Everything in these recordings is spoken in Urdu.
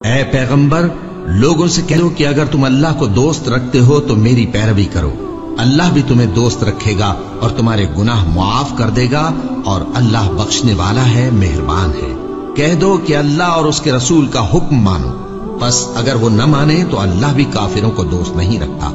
اے پیغمبر، لوگوں سے کہو کہ اگر تم اللہ کو دوست رکھتے ہو تو میری پیروی کرو، اللہ بھی تمہیں دوست رکھے گا اور تمہارے گناہ معاف کر دے گا، اور اللہ بخشنے والا ہے، مہربان ہے۔ کہہ دو کہ اللہ اور اس کے رسول کا حکم مانو، پس اگر وہ نہ مانے تو اللہ بھی کافروں کو دوست نہیں رکھتا۔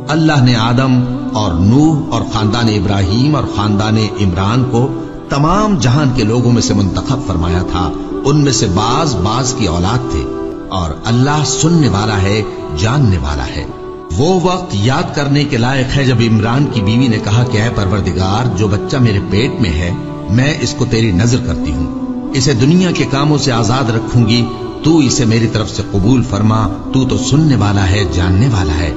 اللہ نے آدم اور نوح اور خاندان ابراہیم اور خاندان عمران کو تمام جہان کے لوگوں میں سے منتخب فرمایا تھا، ان میں سے بعض بعض کی اولاد تھے، اور اللہ سننے والا ہے، جاننے والا ہے۔ وہ وقت یاد کرنے کے لائق ہے جب عمران کی بیوی نے کہا کہ اے پروردگار، جو بچہ میرے پیٹ میں ہے میں اس کو تیری نذر کرتی ہوں، اسے دنیا کے کاموں سے آزاد رکھوں گی، تو اسے میری طرف سے قبول فرما، تو سننے والا ہے، جاننے والا ہے۔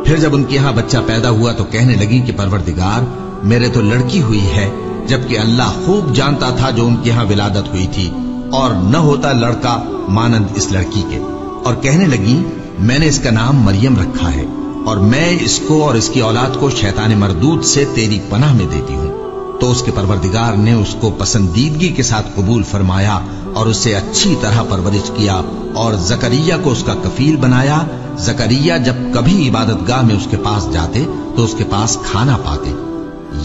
پھر جب ان کے یہاں بچہ پیدا ہوا تو کہنے لگی کہ پروردگار، میرے تو لڑکی ہوئی ہے، جبکہ اللہ خوب جانتا تھا جو ان کے یہاں ولادت ہوئی تھی، اور نہ ہوتا لڑکا مانند اس لڑکی کے۔ اور کہنے لگی میں نے اس کا نام مریم رکھا ہے، اور میں اس کو اور اس کی اولاد کو شیطان مردود سے تیری پناہ میں دیتی ہوں۔ تو اس کے پروردگار نے اس کو پسندیدگی کے ساتھ قبول فرمایا اور اسے اچھی طرح پرورش کیا، اور زکریا کو اس کا کفیل بنایا۔ زکریا جب کبھی عبادت گاہ میں اس کے پاس جاتے تو اس کے پاس کھانا پاتے۔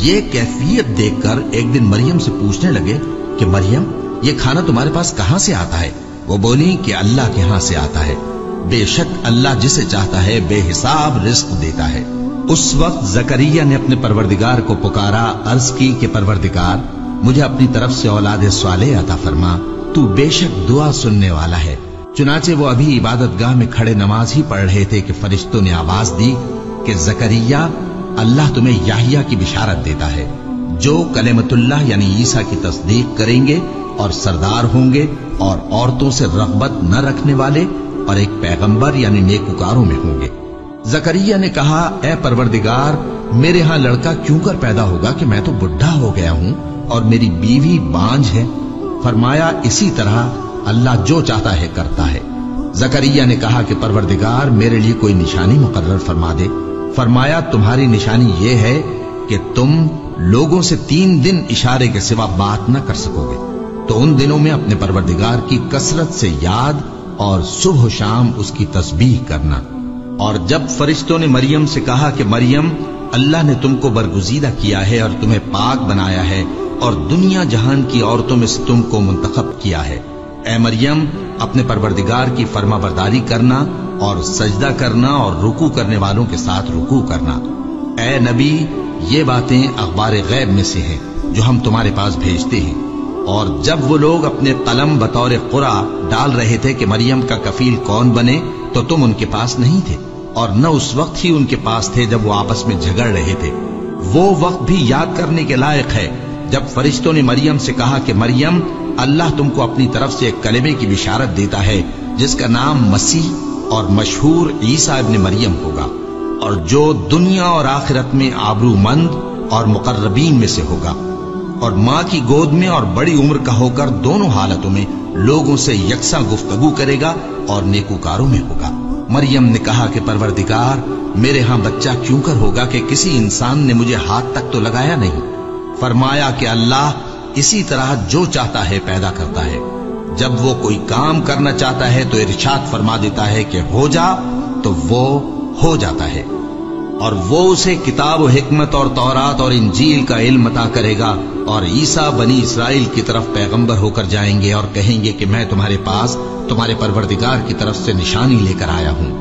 یہ کیفیت دیکھ کر ایک دن مریم سے پوچھنے لگے کہ مریم، یہ کھانا تمہارے پاس کہاں سے آتا ہے؟ وہ بولی کہ اللہ کے ہاں سے آتا ہے، بے شک اللہ جسے چاہتا ہے بے حساب رزق دیتا ہے۔ اس وقت زکریا نے اپنے پروردگار کو پکارا، عرض کی کہ پروردگار، مجھے اپنی طرف سے اولاد صالح عطا فرما، تو بے شک دعا سننے والا ہے۔ چنانچہ وہ ابھی عبادت گاہ میں کھڑے نماز ہی پڑھ رہے تھے کہ فرشتوں نے آواز دی کہ زکریا، اللہ تمہیں یحییٰ کی بشارت دیتا ہے، جو کلمۃ اللہ یعنی عیسیٰ کی تصدیق کریں گے اور سردار ہوں گے، اور عورتوں سے رغبت نہ رکھنے والے، اور ایک پیغمبر یعنی نیکوکاروں میں ہوں گے۔ زکریا نے کہا، اے پروردگار، میرے ہاں لڑکا کیوں کر پیدا ہوگا کہ میں تو بڈھا ہو گیا ہوں اور میری بیوی بانجھ ہے؟ فرمایا، اسی طرح اللہ جو چاہتا ہے کرتا ہے۔ زکریا نے کہا کہ پروردگار، میرے لیے کوئی نشانی مقرر فرما دے۔ فرمایا، تمہاری نشانی یہ ہے کہ تم لوگوں سے 3 دن اشارے کے سوا بات نہ کر سکو گے، تو ان دنوں میں اپنے پروردگار کی کثرت سے یاد اور صبح و شام اس کی تسبیح کرنا۔ اور جب فرشتوں نے مریم سے کہا کہ مریم، اللہ نے تم کو برگزیدہ کیا ہے اور تمہیں پاک بنایا ہے اور دنیا جہان کی عورتوں میں سے تم کو منتخب کیا ہے، اے مریم، اپنے پروردگار کی فرما برداری کرنا اور سجدہ کرنا اور رکوع کرنے والوں کے ساتھ رکوع کرنا۔ اے نبی، یہ باتیں اخبار غیب میں سے ہیں جو ہم تمہارے پاس بھیجتے ہیں۔ اور جب وہ لوگ اپنے قلم بطور قرعہ ڈال رہے تھے کہ مریم کا کفیل کون بنے، تو تم ان کے پاس نہیں تھے، اور نہ اس وقت ہی ان کے پاس تھے جب وہ آپس میں جھگڑ رہے تھے۔ وہ وقت بھی یاد کرنے کے لائق ہے جب فرشتوں نے مریم سے کہا کہ مریم، اللہ تم کو اپنی طرف سے ایک کلمے کی بشارت دیتا ہے جس کا نام مسیح اور مشہور عیسیٰ ابن مریم ہوگا، اور جو دنیا اور آخرت میں آبرو مند اور مقربین میں سے ہوگا، اور ماں کی گود میں اور بڑی عمر کا ہو کر دونوں حالتوں میں لوگوں سے یکساں گفتگو کرے گا اور نیکوکاروں میں ہوگا۔ مریم نے کہا کہ پروردگار، میرے ہاں بچہ کیوں کر ہوگا کہ کسی انسان نے مجھے ہاتھ تک تو لگایا نہیں؟ فرمایا کہ اللہ اسی طرح جو چاہتا ہے پیدا کرتا ہے، جب وہ کوئی کام کرنا چاہتا ہے تو ارشاد فرما دیتا ہے کہ ہو جا، تو وہ ہو جاتا ہے۔ اور وہ اسے کتاب و حکمت اور تورات اور انجیل کا علم عطا کرے گا، اور عیسیٰ بنی اسرائیل کی طرف پیغمبر ہو کر جائیں گے اور کہیں گے کہ میں تمہارے پاس تمہارے پروردگار کی طرف سے نشانی لے کر آیا ہوں،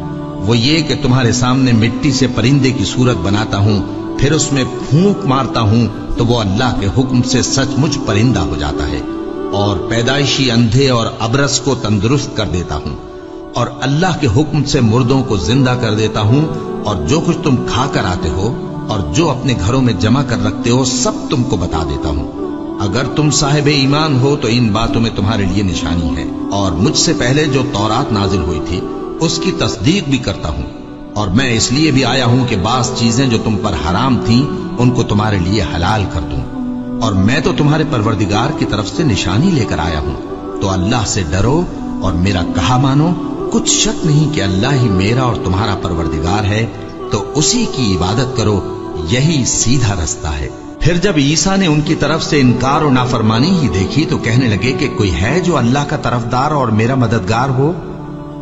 وہ یہ کہ تمہارے سامنے مٹی سے پرندے کی صورت بناتا ہوں، پھر اس میں پھونک مارتا ہوں تو وہ اللہ کے حکم سے سچ مچ پرندہ ہو جاتا ہے، اور پیدائشی اندھے اور ابرص کو تندرست کر دیتا ہوں، اور اللہ کے حکم سے مردوں کو زندہ کر دیتا ہوں، اور جو کچھ تم کھا کر آتے ہو اور جو اپنے گھروں میں جمع کر رکھتے ہو سب تم کو بتا دیتا ہوں۔ اگر تم صاحب ایمان ہو تو ان باتوں میں تمہارے لیے نشانی ہے، اور مجھ سے پہلے جو تورات نازل ہوئی تھی اس کی تصدیق بھی کرتا ہوں، اور میں اس لیے بھی آیا ہوں کہ بعض چیزیں جو تم پر حرام تھیں ان کو تمہارے لیے حلال کر دوں، اور میں تو تمہارے پروردگار کی طرف سے نشانی لے کر آیا ہوں، تو اللہ سے ڈرو اور میرا کہا مانو۔ کچھ شک نہیں کہ اللہ ہی میرا اور تمہارا پروردگار ہے، تو اسی کی عبادت کرو، یہی سیدھا رستہ ہے۔ پھر جب عیسیٰ نے ان کی طرف سے انکار و نافرمانی ہی دیکھی تو کہنے لگے کہ کوئی ہے جو اللہ کا طرفدار اور میرا مددگار ہو؟